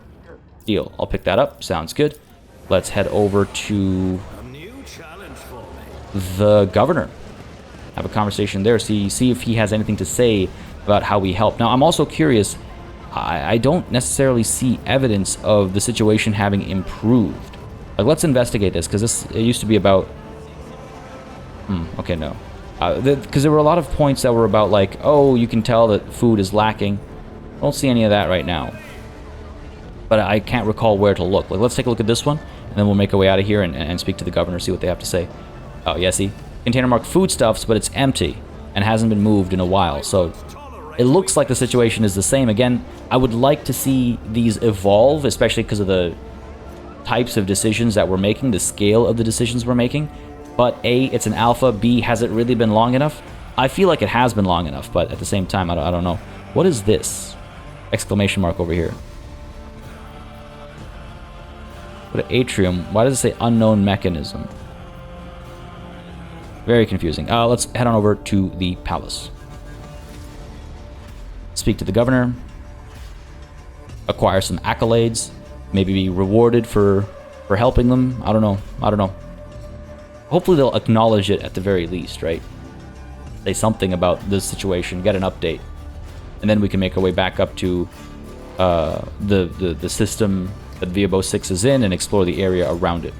Deal. I'll pick that up. Sounds good. Let's head over to the governor. Have a conversation there. See if he has anything to say about how we help. Now, I'm also curious. I don't necessarily see evidence of the situation having improved. Like, let's investigate this, because it used to be about... okay, no. Because there were a lot of points that were about, like, oh, you can tell that food is lacking. I don't see any of that right now. But I can't recall where to look. Like, let's take a look at this one, and then we'll make our way out of here and speak to the governor, see what they have to say. Oh, yeah, see? Container marked foodstuffs, but it's empty and hasn't been moved in a while, so... It looks like the situation is the same. Again, I would like to see these evolve, especially because of the types of decisions that we're making, the scale of the decisions we're making. But A, it's an alpha. B, has it really been long enough? I feel like it has been long enough, but at the same time, I don't know. What is this? Exclamation mark over here. What an atrium. Why does it say unknown mechanism? Very confusing. Let's head on over to the palace. Speak to the governor, acquire some accolades, maybe be rewarded for helping them. I don't know. Hopefully they'll acknowledge it at the very least, right? Say something about this situation, get an update, and then we can make our way back up to the system that Viabo 6 is in and explore the area around it.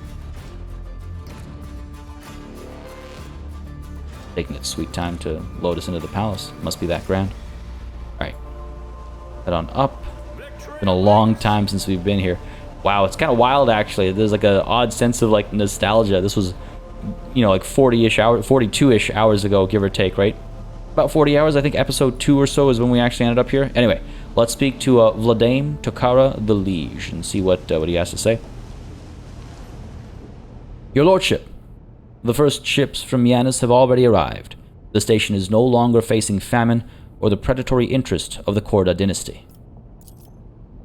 Taking its sweet time to load us into the palace. Must be that grand. Alright. Head on up. Been a long time since we've been here. Wow, it's kind of wild actually. There's like an odd sense of like nostalgia. This was, you know, like 40-ish hours, 42-ish hours ago, give or take, right? About 40 hours, I think episode 2 or so is when we actually ended up here. Anyway, let's speak to Vladimir Tokara the Liege and see what he has to say. Your Lordship, the first ships from Yanis have already arrived. The station is no longer facing famine or the predatory interest of the Korda dynasty.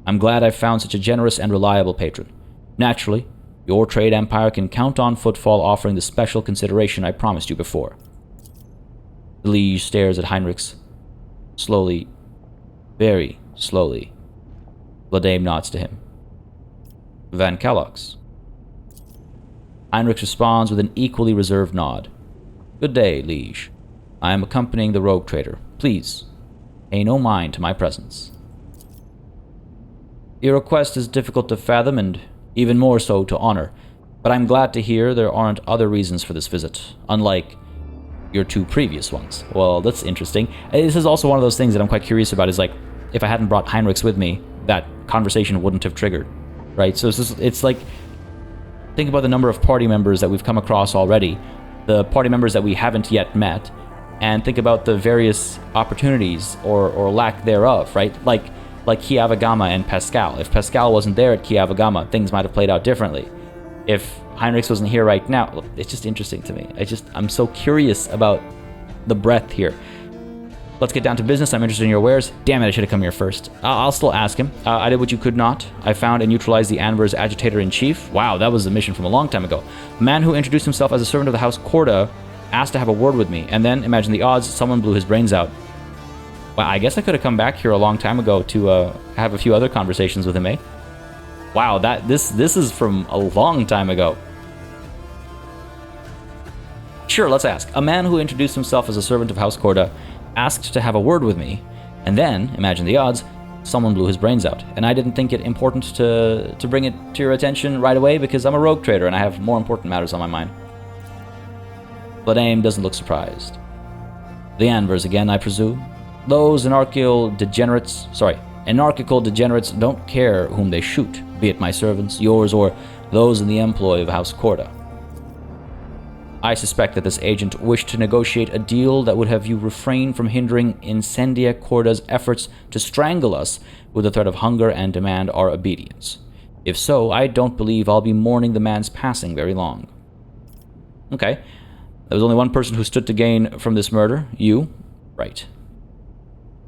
I'm glad I've found such a generous and reliable patron. Naturally, your trade empire can count on Footfall offering the special consideration I promised you before. The liege stares at Heinrichs. Slowly, very slowly. Vladimir nods to him. Van Kellogg's. Heinrich responds with an equally reserved nod. Good day, liege. I am accompanying the rogue trader. Please, pay no mind to my presence. Your request is difficult to fathom and even more so to honor, but I'm glad to hear there aren't other reasons for this visit, unlike your 2 previous ones. Well, that's interesting. This is also one of those things that I'm quite curious about, is like, if I hadn't brought Heinrichs with me, that conversation wouldn't have triggered, right? So it's like, think about the number of party members that we've come across already, the party members that we haven't yet met, and think about the various opportunities or lack thereof, right? Like Kiavagama and Pascal. If Pascal wasn't there at Kiavagama, things might have played out differently. If Heinrichs wasn't here right now, it's just interesting to me. I'm so curious about the breadth here. Let's get down to business. I'm interested in your wares. Damn it, I should have come here first. I'll still ask him. I did what you could not. I found and neutralized the Anver's agitator-in-chief. Wow, that was a mission from a long time ago. A man who introduced himself as a servant of the House Korda asked to have a word with me, and then, imagine the odds, someone blew his brains out. Well, I guess I could have come back here a long time ago to have a few other conversations with him, eh? Wow, this is from a long time ago. Sure, let's ask. A man who introduced himself as a servant of House Korda asked to have a word with me, and then, imagine the odds, someone blew his brains out. And I didn't think it important to bring it to your attention right away because I'm a rogue trader and I have more important matters on my mind. Vladimir doesn't look surprised. The Anvers again, I presume? Those anarchical degenerates don't care whom they shoot, be it my servants, yours, or those in the employ of House Korda. I suspect that this agent wished to negotiate a deal that would have you refrain from hindering Incendia Korda's efforts to strangle us with the threat of hunger and demand our obedience. If so, I don't believe I'll be mourning the man's passing very long. Okay. There was only one person who stood to gain from this murder. You. Right.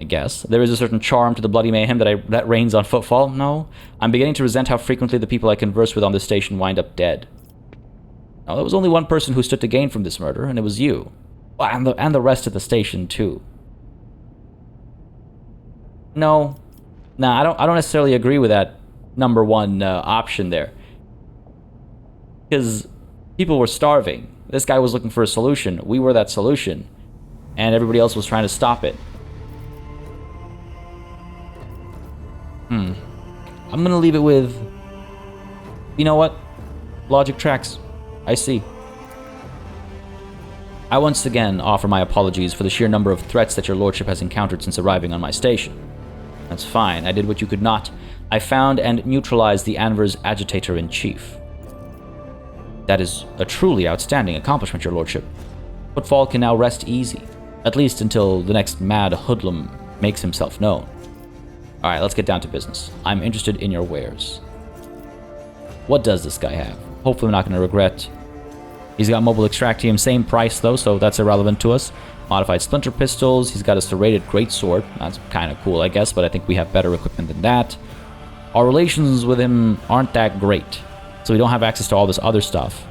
I guess. There is a certain charm to the bloody mayhem that reigns on Footfall. No. I'm beginning to resent how frequently the people I converse with on this station wind up dead. No, there was only one person who stood to gain from this murder, and it was you. Well, and the rest of the station, too. No. Nah, I don't necessarily agree with that number one option there. Because people were starving. This guy was looking for a solution. We were that solution. And everybody else was trying to stop it. I'm gonna leave it with... You know what? Logic tracks. I see. I once again offer my apologies for the sheer number of threats that your lordship has encountered since arriving on my station. That's fine. I did what you could not. I found and neutralized the Anver's agitator-in-chief. That is a truly outstanding accomplishment, your lordship. Footfall can now rest easy, at least until the next mad hoodlum makes himself known. Alright, let's get down to business. I'm interested in your wares. What does this guy have? Hopefully we're not going to regret. He's got mobile extractium, same price though, so that's irrelevant to us. Modified splinter pistols, he's got a serrated greatsword. That's kind of cool, I guess, but I think we have better equipment than that. Our relations with him aren't that great, so we don't have access to all this other stuff.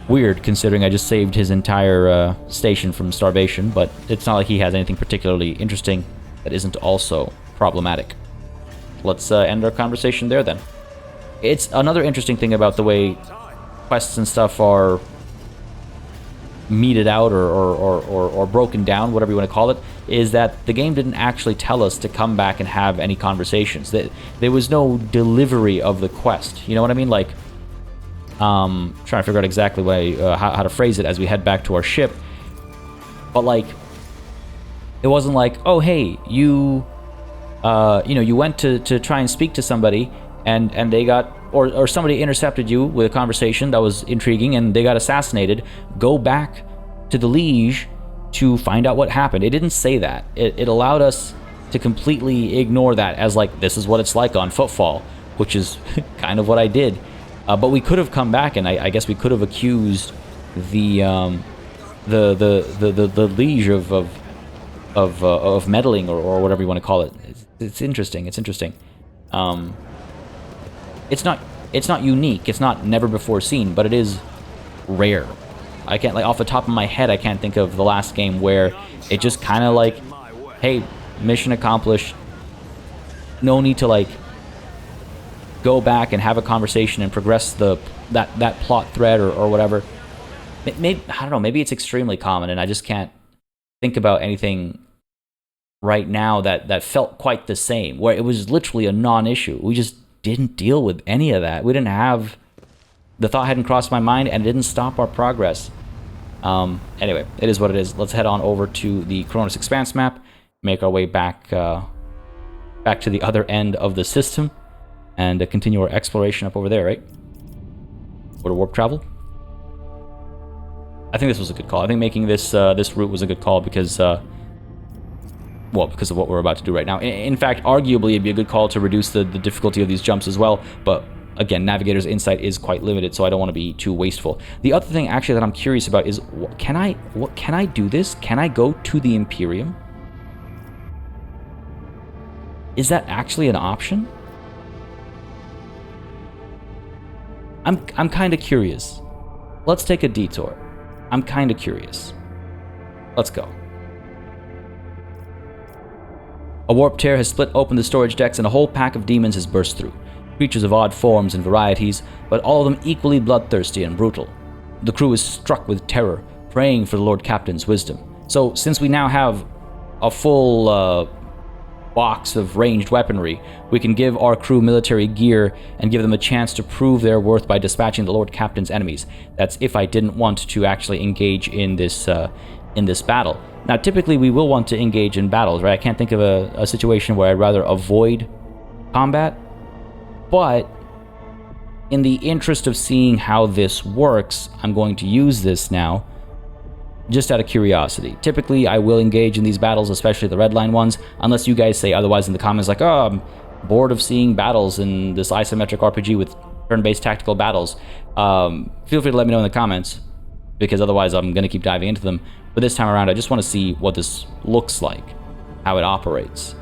Weird, considering I just saved his entire station from starvation, but it's not like he has anything particularly interesting that isn't also problematic. Let's end our conversation there then. It's another interesting thing about the way quests and stuff are meted out or broken down, whatever you want to call it, is that the game didn't actually tell us to come back and have any conversations. There was no delivery of the quest. You know what I mean? Like, trying to figure out exactly how to phrase it as we head back to our ship. But like, it wasn't like, oh hey, you went to try and speak to somebody and they got, or somebody intercepted you with a conversation that was intriguing and they got assassinated. Go back to the Liege to find out what happened. It didn't say that. It allowed us to completely ignore that as like, this is what it's like on Footfall, which is kind of what I did. But we could have come back and I guess we could have accused the Liege of meddling or whatever you want to call it. It's interesting. It's interesting. It's not unique. It's not never before seen, but it is rare. I can't, like, off the top of my head, I can't think of the last game where it just kind of like, hey, mission accomplished. No need to like go back and have a conversation and progress that plot thread or whatever. Maybe, I don't know. Maybe it's extremely common, and I just can't think about anything right now that felt quite the same, where it was literally a non-issue. We just didn't deal with any of that. We didn't have... The thought hadn't crossed my mind, and it didn't stop our progress. Anyway, it is what it is. Let's head on over to the Cronus Expanse map, make our way back to the other end of the system, and continue our exploration up over there, right? Go to warp travel. I think this was a good call. I think making this route was a good call because... well, because of what we're about to do right now. In fact, arguably, it'd be a good call to reduce the difficulty of these jumps as well, but again, Navigator's insight is quite limited, so I don't want to be too wasteful. The other thing, actually, that I'm curious about is, can I do this? Can I go to the Imperium? Is that actually an option? I'm kind of curious. Let's take a detour. I'm kind of curious. Let's go. A warp tear has split open the storage decks and a whole pack of demons has burst through. Creatures of odd forms and varieties, but all of them equally bloodthirsty and brutal. The crew is struck with terror, praying for the Lord Captain's wisdom. So, since we now have a full box of ranged weaponry, we can give our crew military gear and give them a chance to prove their worth by dispatching the Lord Captain's enemies. That's if I didn't want to actually engage in this battle. Now, typically, we will want to engage in battles, right? I can't think of a situation where I'd rather avoid combat. But, in the interest of seeing how this works, I'm going to use this now, just out of curiosity. Typically, I will engage in these battles, especially the redline ones, unless you guys say otherwise in the comments, like, oh, I'm bored of seeing battles in this isometric RPG with turn-based tactical battles. Feel free to let me know in the comments, because otherwise I'm going to keep diving into them. But this time around, I just want to see what this looks like, how it operates,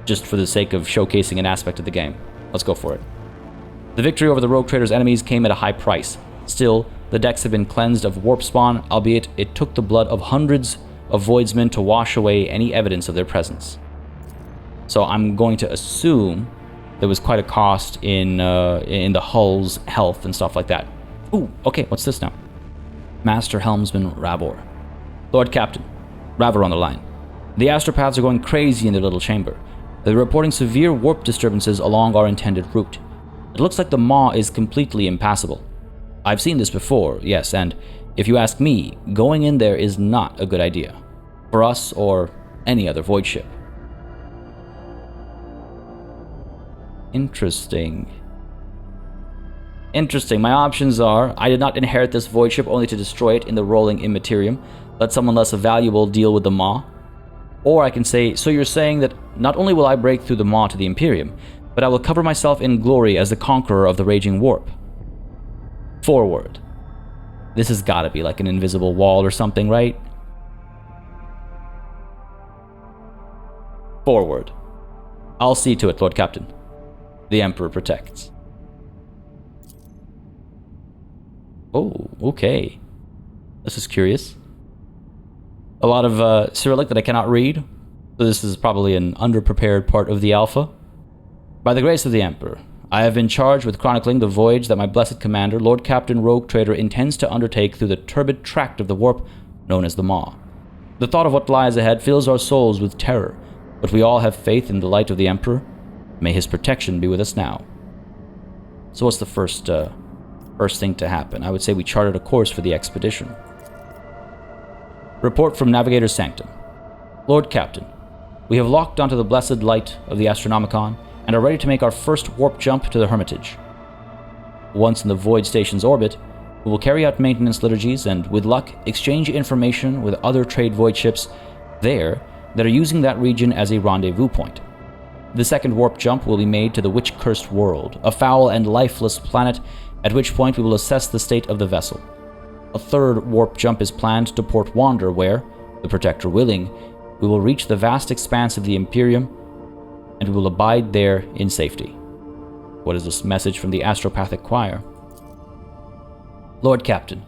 just for the sake of showcasing an aspect of the game. Let's go for it. The victory over the Rogue Trader's enemies came at a high price. Still, the decks have been cleansed of warp spawn, albeit it took the blood of hundreds of Voidsmen to wash away any evidence of their presence. So I'm going to assume there was quite a cost in the hull's health and stuff like that. Ooh, okay, what's this now? Master Helmsman Rabor. Lord Captain, Ravor on the line. The astropaths are going crazy in their little chamber. They're reporting severe warp disturbances along our intended route. It looks like the Maw is completely impassable. I've seen this before, yes, and if you ask me, going in there is not a good idea. For us or any other void ship. Interesting. My options are, I did not inherit this void ship only to destroy it in the rolling immaterium. Let someone less valuable deal with the Maw. Or I can say, so you're saying that not only will I break through the Maw to the Imperium, but I will cover myself in glory as the conqueror of the raging warp. Forward. This has gotta be like an invisible wall or something, right? Forward. I'll see to it, Lord Captain. The Emperor protects. Oh, okay. This is curious. A lot of Cyrillic that I cannot read, so this is probably an underprepared part of the alpha. By the grace of the Emperor, I have been charged with chronicling the voyage that my blessed commander, Lord Captain Rogue Trader, intends to undertake through the turbid tract of the warp known as the Maw. The thought of what lies ahead fills our souls with terror, but we all have faith in the light of the Emperor. May his protection be with us now. So what's the first thing to happen? I would say we charted a course for the expedition. Report from Navigator's Sanctum. Lord Captain, we have locked onto the blessed light of the Astronomicon and are ready to make our first warp jump to the Hermitage. Once in the Void Station's orbit, we will carry out maintenance liturgies and, with luck, exchange information with other trade void ships there that are using that region as a rendezvous point. The second warp jump will be made to the witch-cursed world, a foul and lifeless planet, at which point we will assess the state of the vessel. A third warp jump is planned to Port Wander where, the Protector willing, we will reach the vast expanse of the Imperium and we will abide there in safety. What is this message from the Astropathic Choir? Lord Captain,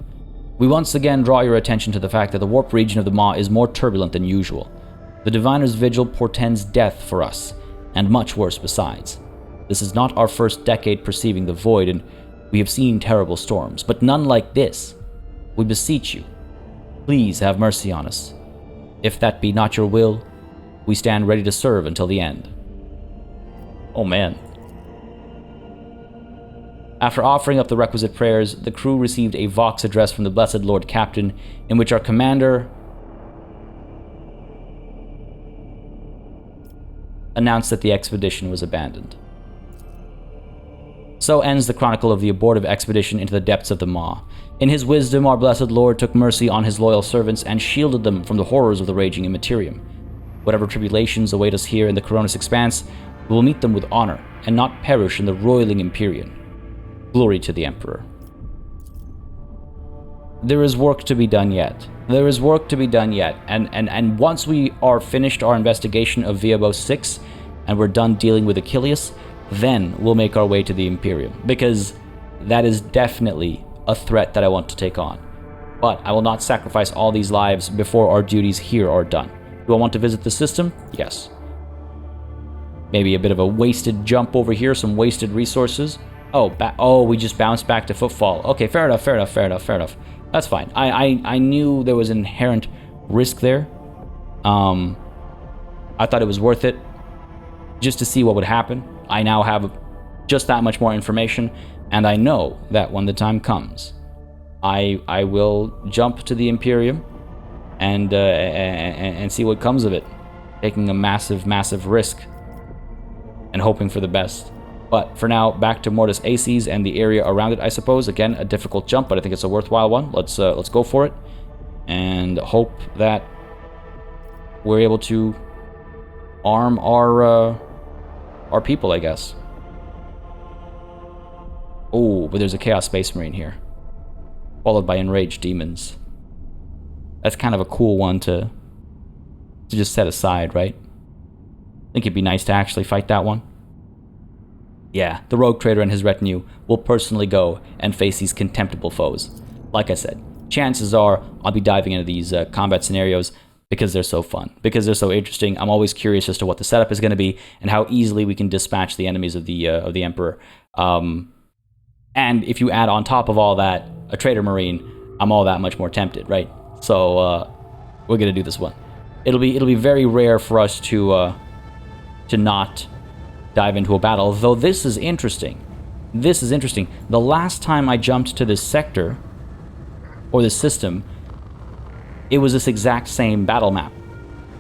we once again draw your attention to the fact that the warp region of the Maw is more turbulent than usual. The Diviner's Vigil portends death for us, and much worse besides. This is not our first decade perceiving the void, and we have seen terrible storms, but none like this. We beseech you, please have mercy on us. If that be not your will, we stand ready to serve until the end. Oh man. After offering up the requisite prayers, the crew received a Vox address from the Blessed Lord Captain, in which our commander announced that the expedition was abandoned. So ends the chronicle of the abortive expedition into the depths of the Maw. In his wisdom, our blessed Lord took mercy on his loyal servants and shielded them from the horrors of the raging immaterium. Whatever tribulations await us here in the Coronis Expanse, we will meet them with honor and not perish in the roiling Empyrean. Glory to the Emperor. There is work to be done yet. And once we are finished our investigation of Viabo 6 and we're done dealing with Achilles, then we'll make our way to the Imperium, because that is definitely a threat that I want to take on. But I will not sacrifice all these lives before our duties here are done. Do I want to visit the system? Yes. Maybe a bit of a wasted jump over here, some wasted resources. Oh, we just bounced back to Footfall. Okay, fair enough. That's fine. I knew there was inherent risk there. I thought it was worth it just to see what would happen. I now have just that much more information, and I know that when the time comes, I will jump to the Imperium and see what comes of it, taking a massive risk and hoping for the best. But for now, back to Mortis Aces and the area around it, I suppose. Again, a difficult jump, but I think it's a worthwhile one. Let's go for it and hope that we're able to arm our people, I guess. Oh, but there's a Chaos Space Marine here, followed by Enraged Demons. That's kind of a cool one to just set aside, right? I think it'd be nice to actually fight that one. Yeah, the Rogue Trader and his retinue will personally go and face these contemptible foes. Like I said, chances are I'll be diving into these combat scenarios because they're so fun, because they're so interesting. I'm always curious as to what the setup is going to be and how easily we can dispatch the enemies of the Emperor. And if you add on top of all that a Trader Marine, I'm all that much more tempted, right? So we're going to do this one. It'll be very rare for us to to not dive into a battle, though this is interesting. This is interesting. The last time I jumped to this sector, or this system, it was this exact same battle map,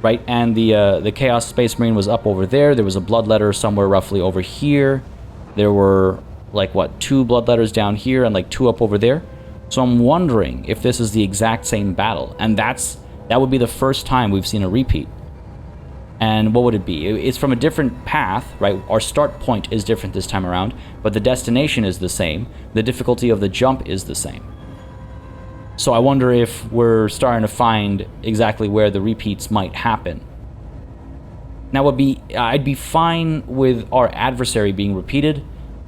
right? And the Chaos Space Marine was up over there. There was a Bloodletter somewhere roughly over here. There were, like, what, 2 Bloodletters down here and, like, 2 up over there. So I'm wondering if this is the exact same battle. And that would be the first time we've seen a repeat. And what would it be? It's from a different path, right? Our start point is different this time around, but the destination is the same. The difficulty of the jump is the same. So I wonder if we're starting to find exactly where the repeats might happen. Now, I'd be fine with our adversary being repeated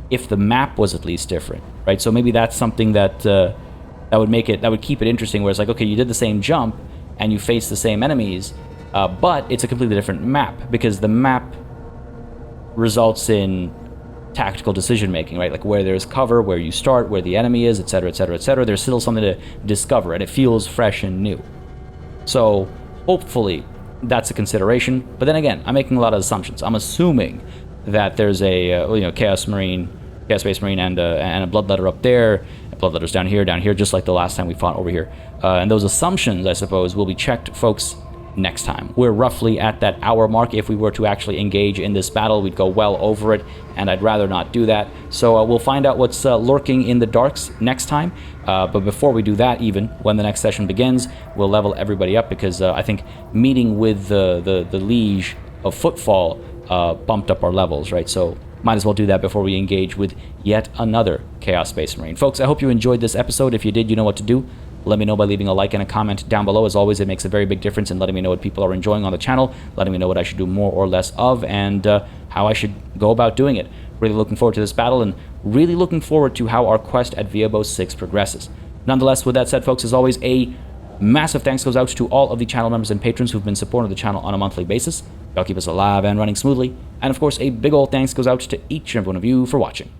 if the map was at least different, right? So maybe that's something that would keep it interesting, where it's like, okay, you did the same jump and you face the same enemies, but it's a completely different map, because the map results in tactical decision making, right? Like where there's cover, where you start, where the enemy is, etc., etc., etc. There's still something to discover, and it feels fresh and new. So hopefully that's a consideration. But then again, I'm making a lot of assumptions. I'm assuming that there's a Chaos Space Marine, and a Bloodletter up there, and Bloodletters down here, just like the last time we fought over here. And those assumptions, I suppose, will be checked, folks, next time. We're roughly at that hour mark. If we were to actually engage in this battle, we'd go well over it, and I'd rather not do that. So we'll find out what's lurking in the darks next time. But before we do that, even when the next session begins, we'll level everybody up, because I think meeting with the liege of Footfall bumped up our levels, right? So might as well do that before we engage with yet another Chaos Space Marine. Folks, I hope you enjoyed this episode. If you did, you know what to do. Let me know by leaving a like and a comment down below. As always, it makes a very big difference in letting me know what people are enjoying on the channel, letting me know what I should do more or less of, and how I should go about doing it. Really looking forward to this battle, and really looking forward to how our quest at Viabo 6 progresses. Nonetheless, with that said, folks, as always, a massive thanks goes out to all of the channel members and patrons who've been supporting the channel on a monthly basis. Y'all keep us alive and running smoothly. And of course, a big old thanks goes out to each and every one of you for watching.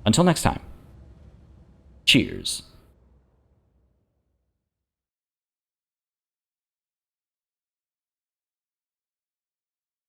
Until next time, cheers.